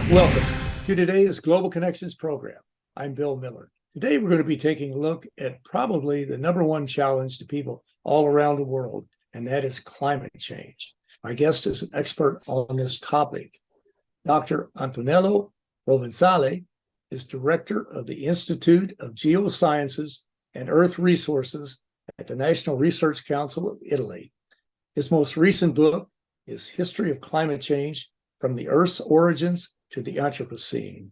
Welcome to today's Global Connections program. I'm Bill Miller. Today, we're going to be taking a look at probably the number one challenge to people all around the world, and that is climate change. My guest is an expert on this topic. Dr. Antonello Provenzale is director of the Institute of Geosciences and Earth Resources at the National Research Council of Italy. His most recent book is History of Climate Change from the Earth's Origins to the Anthropocene.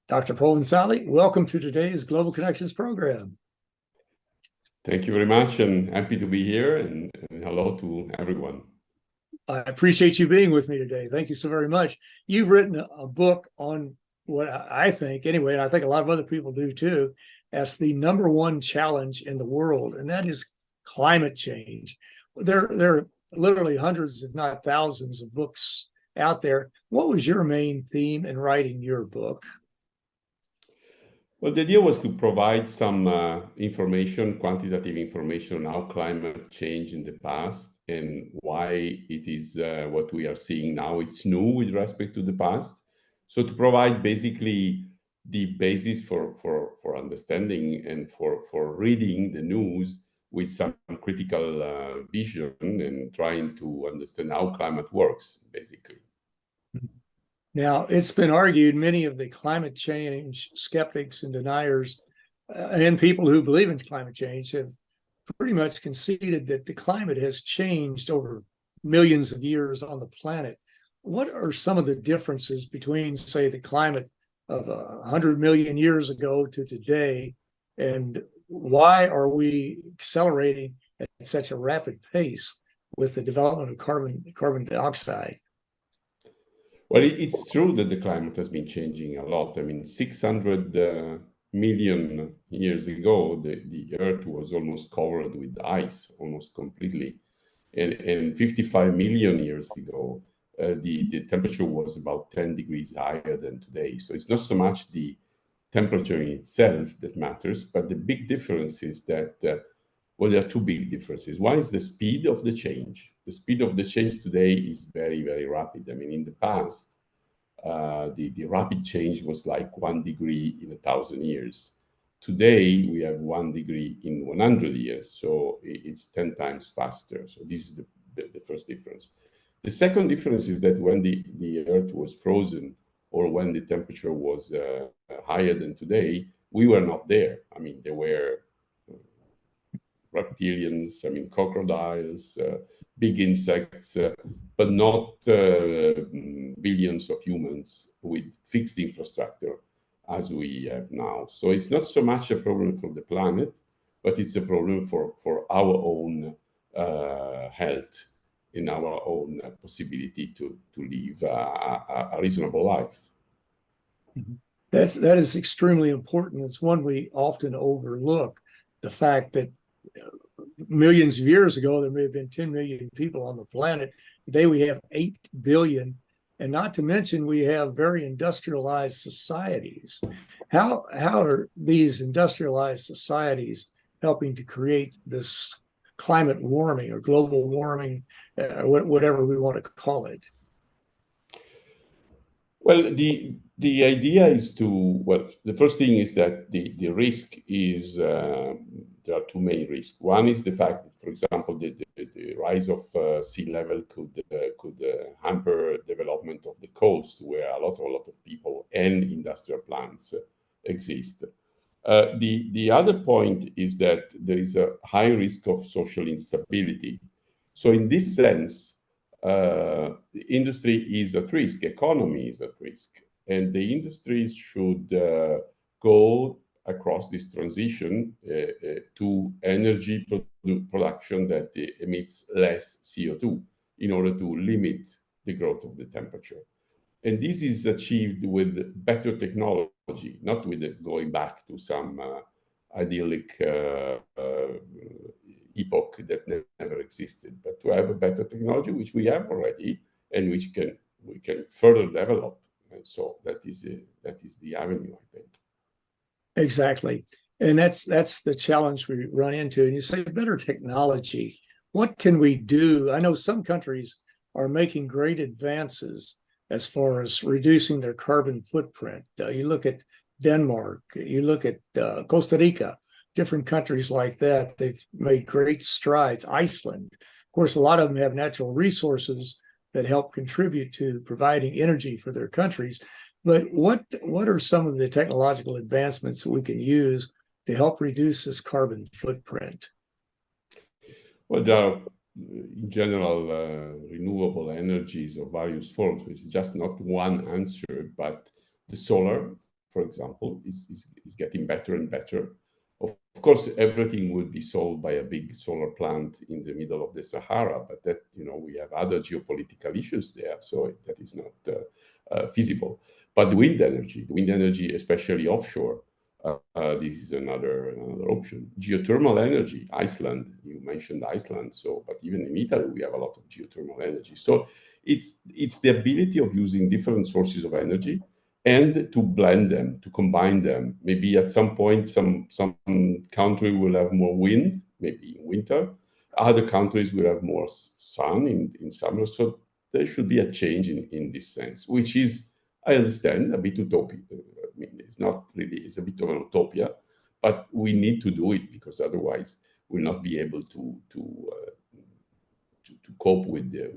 Dr. Provenzale, welcome to today's Global Connections program. Thank you very much, and happy to be here, and hello to everyone. I appreciate you being with me today. Thank you so very much. You've written a book on what I think, anyway, and I think a lot of other people do too, as the number one challenge in the world, and that is climate change. There are literally hundreds, if not thousands, of books out there. What was your main theme in writing your book? Well, the idea was to provide some information, quantitative information on how climate changed in the past and why it is what we are seeing now. It's new with respect to the past. So to provide basically the basis for understanding and for reading the news with some critical vision and trying to understand how climate works, basically. Now, it's been argued, many of the climate change skeptics and deniers and people who believe in climate change have pretty much conceded that the climate has changed over millions of years on the planet. What are some of the differences between, say, the climate of 100 million years ago to today, and why are we accelerating at such a rapid pace with the development of carbon dioxide? Well, it's true that the climate has been changing a lot. I mean, 600 million years ago, the Earth was almost covered with ice, almost completely. And 55 million years ago, the temperature was about 10 degrees higher than today. So it's not so much the temperature in itself that matters, but the big difference is that, well, there are two big differences. One is the speed of the change. The speed of the change today is very, very rapid. I mean, in the past, the rapid change was like 1 degree in 1,000 years. Today, we have 1 degree in 100 years, so it's 10 times faster. So this is the first difference. The second difference is that when the Earth was frozen, or when the temperature was higher than today, we were not there. I mean, there were reptilians, I mean, crocodiles, big insects, but not billions of humans with fixed infrastructure as we have now. So it's not so much a problem for the planet, but it's a problem for our own health, in our own possibility to live a reasonable life. That is extremely important. It's one we often overlook, the fact that millions of years ago, there may have been 10 million people on the planet. Today we have 8 billion. And not to mention, we have very industrialized societies. How are these industrialized societies helping to create this climate warming or global warming, whatever we want to call it? Well, the idea is the first thing is that the risk is, there are two main risks. One is the fact that, for example, the rise of sea level could hamper development of the coast, where a lot of people and industrial plants exist. The other point is that there is a high risk of social instability. So in this sense, the industry is at risk, economy is at risk, and the industries should go across this transition to energy production that emits less CO2 in order to limit the growth of the temperature. And this is achieved with better technology, not with going back to some idyllic epoch that never existed, but to have a better technology, which we have already, and which we can further develop. And so that is the avenue, I think. Exactly. And that's the challenge we run into. And you say better technology. What can we do? I know some countries are making great advances as far as reducing their carbon footprint. You look at Denmark, you look at Costa Rica, different countries like that. They've made great strides. Iceland, of course, a lot of them have natural resources that help contribute to providing energy for their countries. But what are some of the technological advancements that we can use to help reduce this carbon footprint? Well, there are, in general, renewable energies of various forms. It's just not one answer, but the solar, for example, is getting better and better. Of course, everything would be solved by a big solar plant in the middle of the Sahara, but that, we have other geopolitical issues there, so that is not feasible. But the wind energy, especially offshore, this is another option. Geothermal energy, Iceland, you mentioned Iceland, but even in Italy, we have a lot of geothermal energy. So it's the ability of using different sources of energy and to blend them, to combine them. Maybe at some point, some country will have more wind, maybe in winter. Other countries will have more sun in summer. So there should be a change in this sense, which is, I understand, a bit utopian. I mean, it's not really, it's a bit of an utopia, but we need to do it because otherwise we'll not be able to cope with the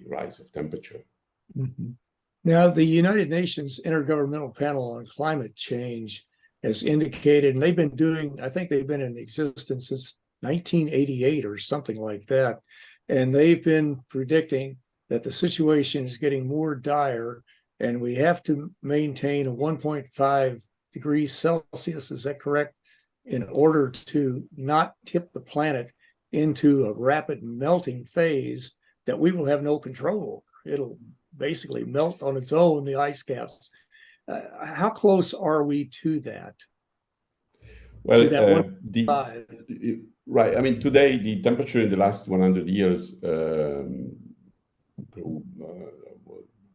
rise of temperature. Mm-hmm. Now, the United Nations Intergovernmental Panel on Climate Change has indicated, and I think they've been in existence since 1988 or something like that. And they've been predicting that the situation is getting more dire and we have to maintain a 1.5 degrees Celsius, is that correct, in order to not tip the planet into a rapid melting phase that we will have no control over. It'll basically melt on its own, the ice caps. How close are we to that? Well, to that 1.5? Right. I mean, today the temperature in the last 100 years grew,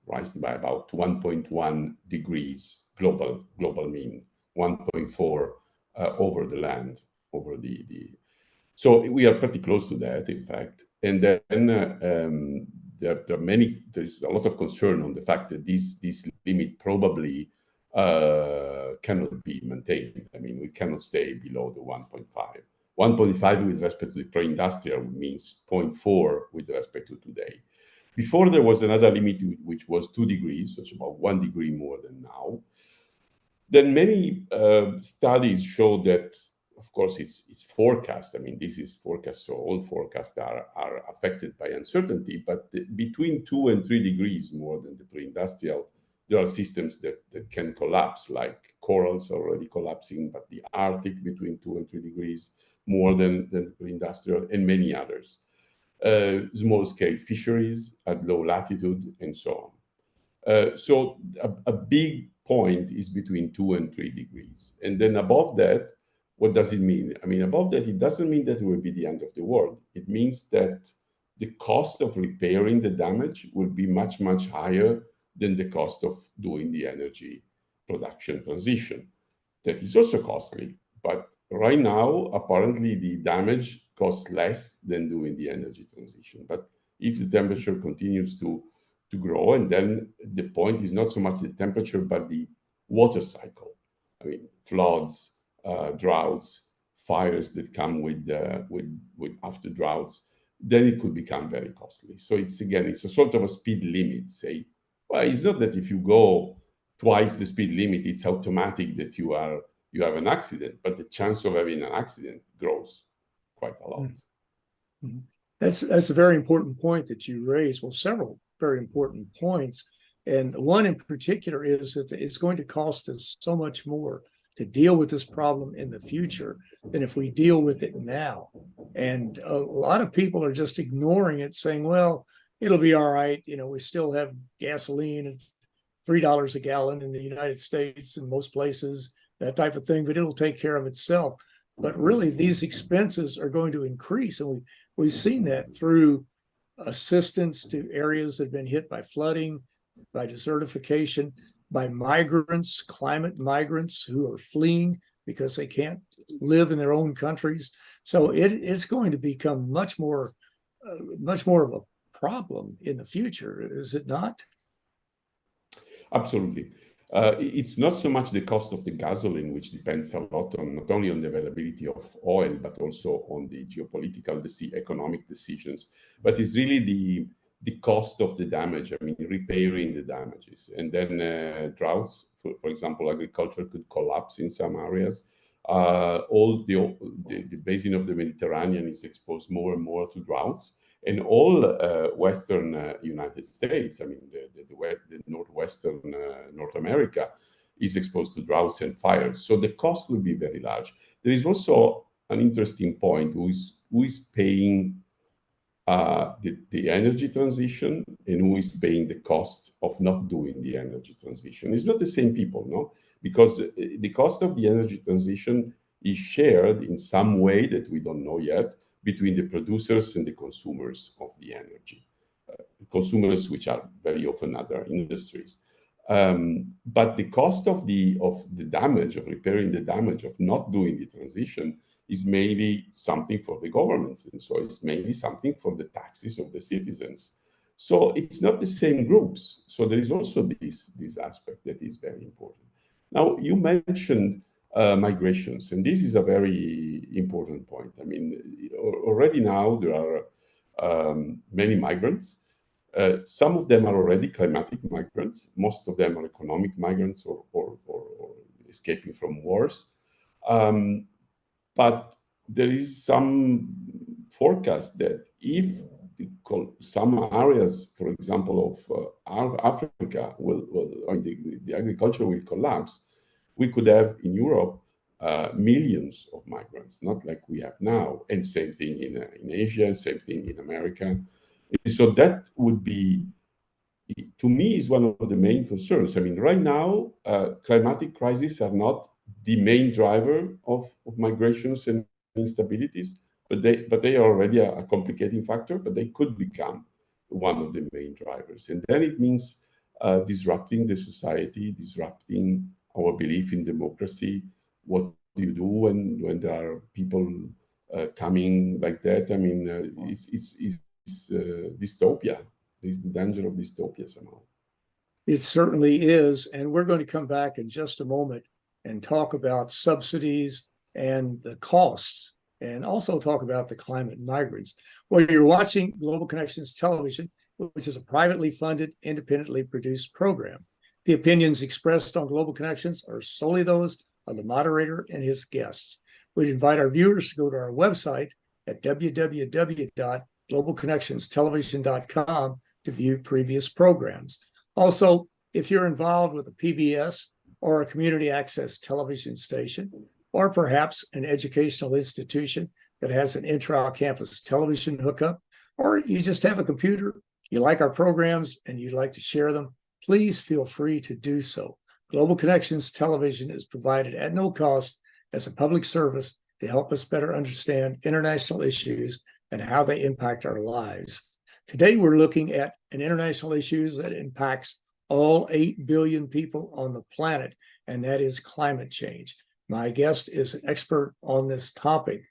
rising by about 1.1 degrees global mean, 1.4 over the land, over the. So we are pretty close to that, in fact. And then there's a lot of concern on the fact that this limit probably cannot be maintained. I mean, we cannot stay below the 1.5. 1.5 with respect to the pre-industrial means 0.4 with respect to today. Before there was another limit which was 2 degrees, so it's about 1 degree more than now. Then many studies show that, of course, it's forecast. I mean, this is forecast, so all forecasts are affected by uncertainty. But between 2 and 3 degrees more than the pre-industrial, there are systems that can collapse, like corals already collapsing, but the Arctic between 2 and 3 degrees more than the pre-industrial, and many others. Small-scale fisheries at low latitude, and so on. So a big point is between 2 and 3 degrees. And then above that, what does it mean? I mean, above that, it doesn't mean that it will be the end of the world. It means that the cost of repairing the damage will be much, much higher than the cost of doing the energy production transition. That is also costly, but right now, apparently the damage costs less than doing the energy transition. But if the temperature continues to grow, and then the point is not so much the temperature, but the water cycle. I mean, floods, droughts, fires that come with after droughts, then it could become very costly. So it's a sort of a speed limit. Say, well, it's not that if you go twice the speed limit, it's automatic that you have an accident, but the chance of having an accident grows quite a lot. Mm-hmm. That's a very important point that you raised. Well, several very important points. And one in particular is that it's going to cost us so much more to deal with this problem in the future than if we deal with it now. And a lot of people are just ignoring it, saying, well, it'll be all right. We still have gasoline at $3 a gallon in the United States and most places, that type of thing, but it'll take care of itself. But really, these expenses are going to increase. And we've seen that through assistance to areas that have been hit by flooding, by desertification, by migrants, climate migrants who are fleeing because they can't live in their own countries. So it's going to become much more of a problem in the future, is it not? Absolutely. It's not so much the cost of the gasoline, which depends a lot on not only on the availability of oil, but also on the geopolitical, economic decisions. But it's really the cost of the damage. I mean, repairing the damages, and then droughts. For example, agriculture could collapse in some areas. All the basin of the Mediterranean is exposed more and more to droughts, and all Western United States, I mean, the Northwestern North America is exposed to droughts and fires. So the cost will be very large. There is also an interesting point: who is paying the energy transition, and who is paying the cost of not doing the energy transition. It's not the same people, no? Because the cost of the energy transition is shared in some way that we don't know yet between the producers and the consumers of the energy. Consumers, which are very often other industries. But the cost of the damage, of repairing the damage, of not doing the transition, is mainly something for the governments, and so it's mainly something for the taxes of the citizens. So it's not the same groups. So there is also this aspect that is very important. Now, you mentioned migrations, and this is a very important point. I mean, already now there are many migrants. Some of them are already climatic migrants. Most of them are economic migrants or escaping from wars. But there is some forecast that if some areas, for example, of Africa, the agriculture will collapse, we could have in Europe millions of migrants, not like we have now, and same thing in Asia, same thing in America. So that would be, to me, is one of the main concerns. I mean, right now, climatic crises are not the main driver of migrations and instabilities, but they are already a complicating factor, but they could become one of the main drivers. And then it means disrupting the society, disrupting our belief in democracy. What do you do when there are people coming like that? I mean, it's dystopia. There's the danger of dystopia somehow. It certainly is. And we're going to come back in just a moment and talk about subsidies and the costs, and also talk about the climate migrants. Well, you're watching Global Connections Television, which is a privately funded, independently produced program. The opinions expressed on Global Connections are solely those of the moderator and his guests. We'd invite our viewers to go to our website at www.globalconnectionstelevision.com to view previous programs. Also, if you're involved with a PBS or a community access television station, or perhaps an educational institution that has an intra-campus television hookup, or you just have a computer, you like our programs and you'd like to share them, please feel free to do so. Global Connections Television is provided at no cost as a public service to help us better understand international issues and how they impact our lives. Today, we're looking at an international issue that impacts all 8 billion people on the planet, and that is climate change. My guest is an expert on this topic.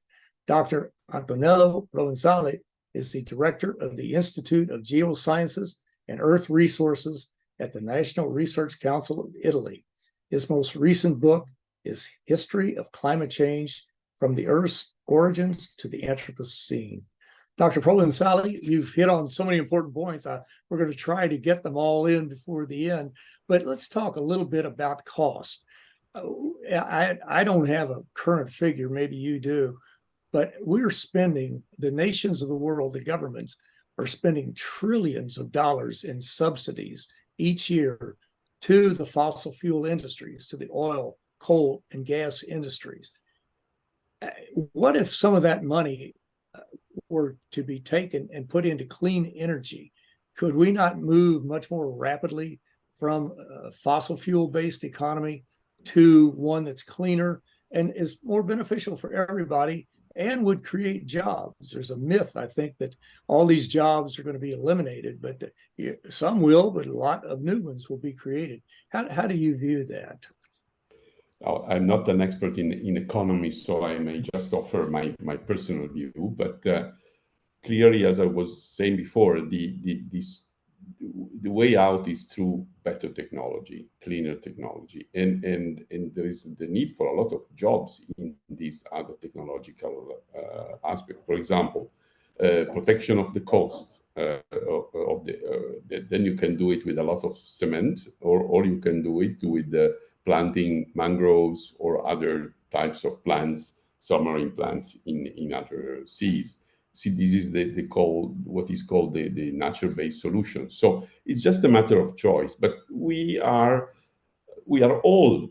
Dr. Antonello Provenzale is the director of the Institute of Geosciences and Earth Resources at the National Research Council of Italy. His most recent book is History of Climate Change from the Earth's Origins to the Anthropocene. Dr. Provenzale, you've hit on so many important points. We're going to try to get them all in before the end, but let's talk a little bit about cost. I don't have a current figure, maybe you do, but we're spending, the nations of the world, the governments, are spending trillions of dollars in subsidies each year to the fossil fuel industries, to the oil, coal, and gas industries. What if some of that money were to be taken and put into clean energy? Could we not move much more rapidly from a fossil fuel-based economy to one that's cleaner and is more beneficial for everybody and would create jobs? There's a myth, I think, that all these jobs are going to be eliminated, but some will, but a lot of new ones will be created. How do you view that? I'm not an expert in economy, so I may just offer my personal view. But clearly, as I was saying before, the way out is through better technology, cleaner technology, and there is the need for a lot of jobs in these other technological aspects. For example, protection of the coasts then you can do it with a lot of cement, or you can do it with planting mangroves or other types of plants, submarine plants in other seas. See, this is what is called the nature-based solution. So it's just a matter of choice. But we are all,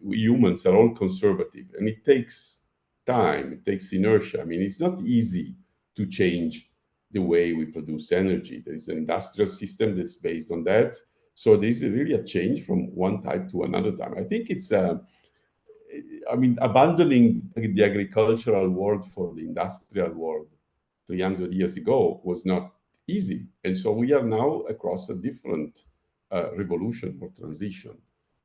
humans are all conservative, and it takes time, it takes inertia. I mean, it's not easy to change the way we produce energy. There is an industrial system that's based on that. So this is really a change from one type to another type. I think it's abandoning the agricultural world for the industrial world 300 years ago was not easy. And so we are now across a different revolution or transition.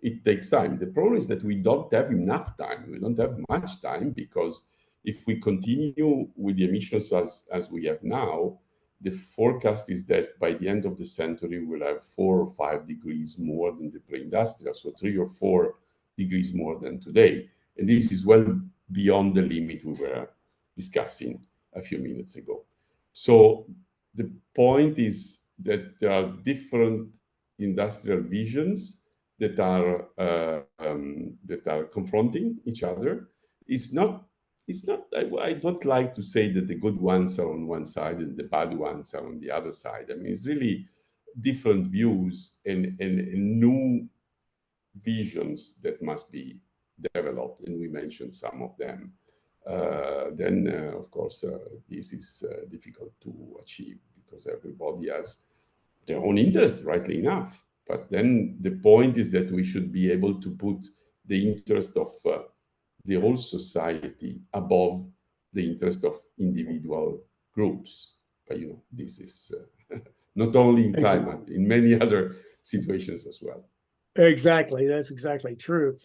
It takes time. The problem is that we don't have enough time. We don't have much time, because if we continue with the emissions as we have now, the forecast is that by the end of the century, we'll have 4 or 5 degrees more than the pre-industrial, so 3 or 4 degrees more than today. And this is well beyond the limit we were discussing a few minutes ago. So the point is that there are different industrial visions that are confronting each other. It's not. I don't like to say that the good ones are on one side and the bad ones are on the other side. I mean, it's really different views and new visions that must be developed, and we mentioned some of them. Then, of course, this is difficult to achieve because everybody has their own interest, rightly enough. But then the point is that we should be able to put the interest of the whole society above the interest of individual groups. But, this is not only in climate, in many other situations as well. Exactly. That's exactly true.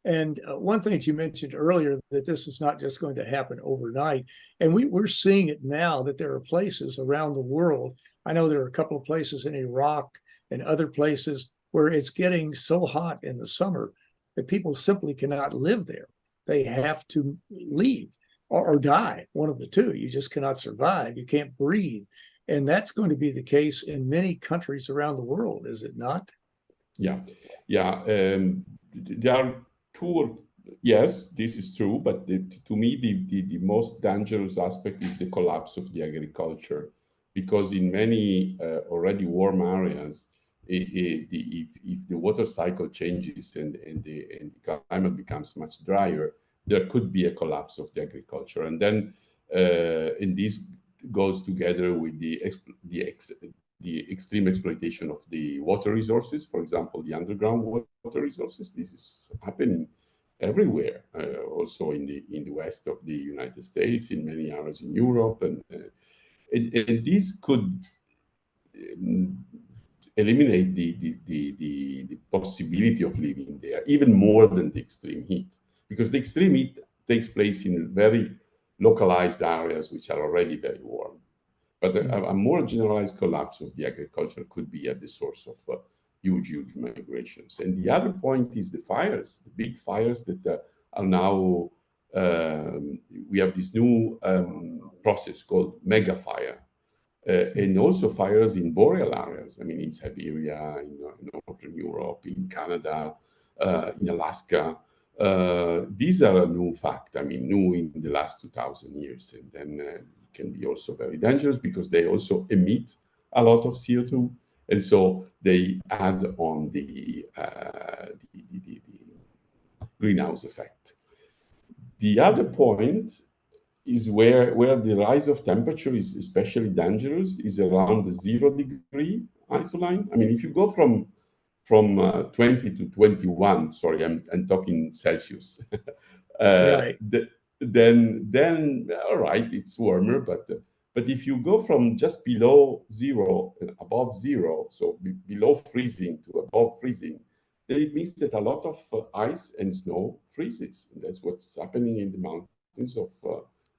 And one thing that you mentioned earlier, that this is not just going to happen overnight. And we're seeing it now, that there are places around the world. I know there are a couple of places in Iraq and other places where it's getting so hot in the summer that people simply cannot live there. They have to leave or die, one of the two. You just cannot survive. You can't breathe. And that's going to be the case in many countries around the world, is it not? Yeah. There are two. Yes, this is true. But to me, the most dangerous aspect is the collapse of the agriculture, because in many already warm areas, if the water cycle changes and the climate becomes much drier, there could be a collapse of the agriculture, and then and this goes together with the extreme exploitation of the water resources, for example, the underground water resources. This is happening everywhere, also in the west of the United States, in many areas in Europe, and this could eliminate the possibility of living there, even more than the extreme heat, because the extreme heat takes place in very localized areas which are already very warm. But a more generalized collapse of the agriculture could be at the source of huge migrations. And the other point is the fires, the big fires that are now, we have this new process called mega fire. And also fires in boreal areas. I mean, in Siberia, in Northern Europe, in Canada, in Alaska. These are a new fact. I mean, new in the last 2,000 years. And then can be also very dangerous because they also emit a lot of CO2, and so they add on the greenhouse effect. The other point is where the rise of temperature is especially dangerous is around the 0-degree isoline. I mean, if you go from 20 to 21, sorry, I'm talking Celsius. Right. Then all right, it's warmer, but if you go from just below zero and above zero, so below freezing to above freezing, then it means that a lot of ice and snow freezes. And that's what's happening in the mountains of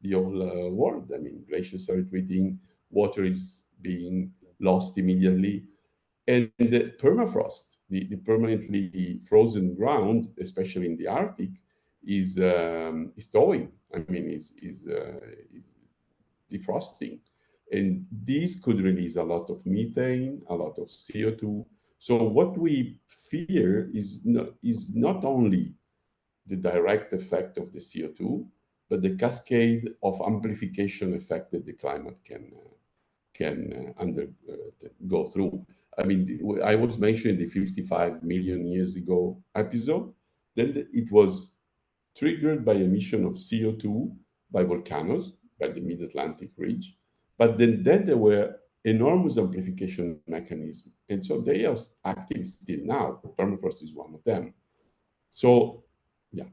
the whole world. I mean, glaciers are retreating, water is being lost immediately. And the permafrost, the permanently frozen ground, especially in the Arctic, is thawing. I mean, is defrosting. And this could release a lot of methane, a lot of CO2. So what we fear is not only the direct effect of the CO2, but the cascade of amplification effect that the climate can go through. I mean, I was mentioning the 55 million years ago episode. Then it was triggered by emission of CO2 by volcanoes, by the mid-Atlantic ridge. But then there were enormous amplification mechanisms. And so they are active still now. Permafrost is one of them. So, yeah.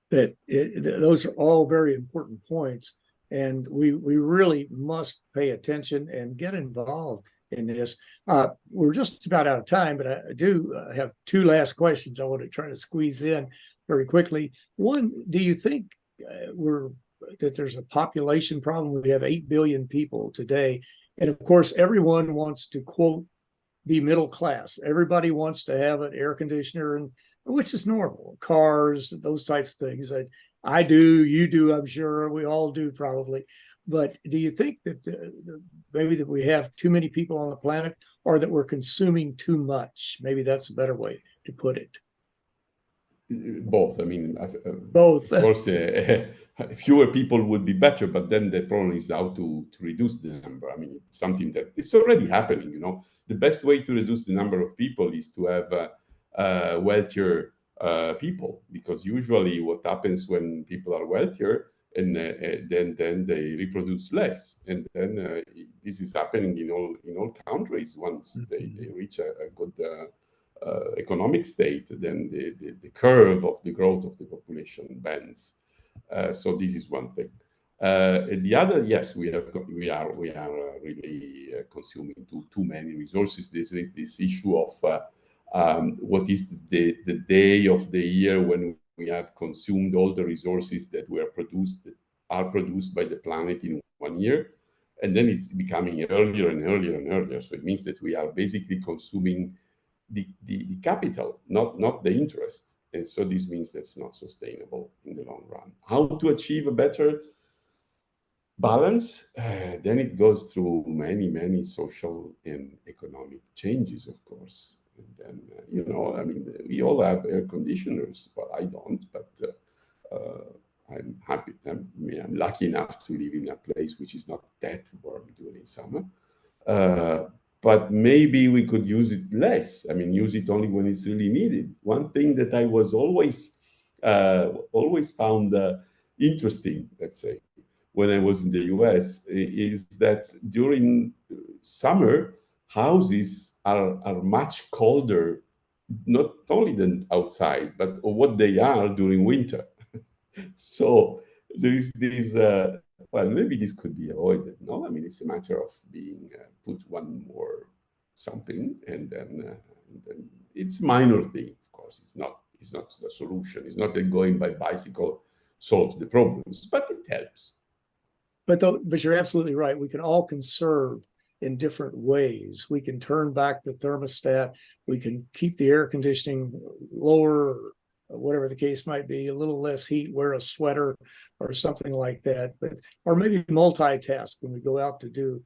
Those are all very important points. And we really must pay attention and get involved in this. We're just about out of time, but I do have two last questions I want to try to squeeze in very quickly. One, do you think that there's a population problem? We have 8 billion people today. And of course, everyone wants to, quote, be middle class. Everybody wants to have an air conditioner, and which is normal, cars, those types of things. I do, you do, I'm sure, we all do probably. But do you think that maybe that we have too many people on the planet, or that we're consuming too much? Maybe that's a better way to put it. Both. I mean, both. Of course, fewer people would be better, but then the problem is how to reduce the number. I mean, it's something that it's already happening. You know, the best way to reduce the number of people is to have wealthier people, because usually what happens when people are wealthier, and then they reproduce less, and then this is happening in all countries. Once they reach a good economic state, then the curve of the growth of the population bends. So this is one thing. The other, yes, we are really consuming too many resources. There is this issue of what is the day of the year when we have consumed all the resources that are produced by the planet in 1 year, and then it's becoming earlier and earlier and earlier. So it means that we are basically consuming the capital, not the interest. And so this means that's not sustainable in the long run. How to achieve a better balance? Then it goes through many social and economic changes, of course. And then, I mean, we all have air conditioners. Well, I don't, but I'm happy. I'm lucky enough to live in a place which is not that warm during summer. But maybe we could use it less. I mean, use it only when it's really needed. One thing that I was always found interesting, let's say, when I was in the US, is that during summer, houses are much colder, not only than outside, but what they are during winter. So there is this, well, maybe this could be avoided. No, I mean, it's a matter of being put one more something, and then it's minor thing. Of course, it's not the solution. It's not that going by bicycle solves the problems, but it helps. But you're absolutely right. We can all conserve in different ways. We can turn back the thermostat. We can keep the air conditioning lower, whatever the case might be, a little less heat, wear a sweater or something like that. Or maybe multitask when we go out to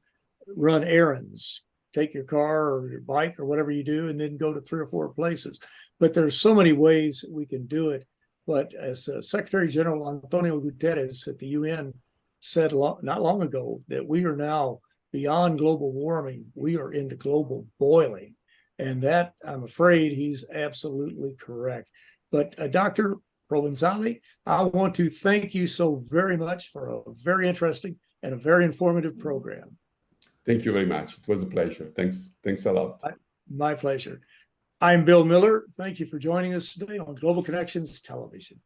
run errands, take your car or your bike or whatever you do, and then go to 3 or 4 places. But there's so many ways that we can do it. But as Secretary General Antonio Guterres at the UN said not long ago, that we are now beyond global warming. We are into global boiling. And that, I'm afraid, he's absolutely correct. But Dr. Provenzale, I want to thank you so very much for a very interesting and a very informative program. Thank you very much. It was a pleasure. Thanks a lot. My pleasure. I'm Bill Miller. Thank you for joining us today on Global Connections Television.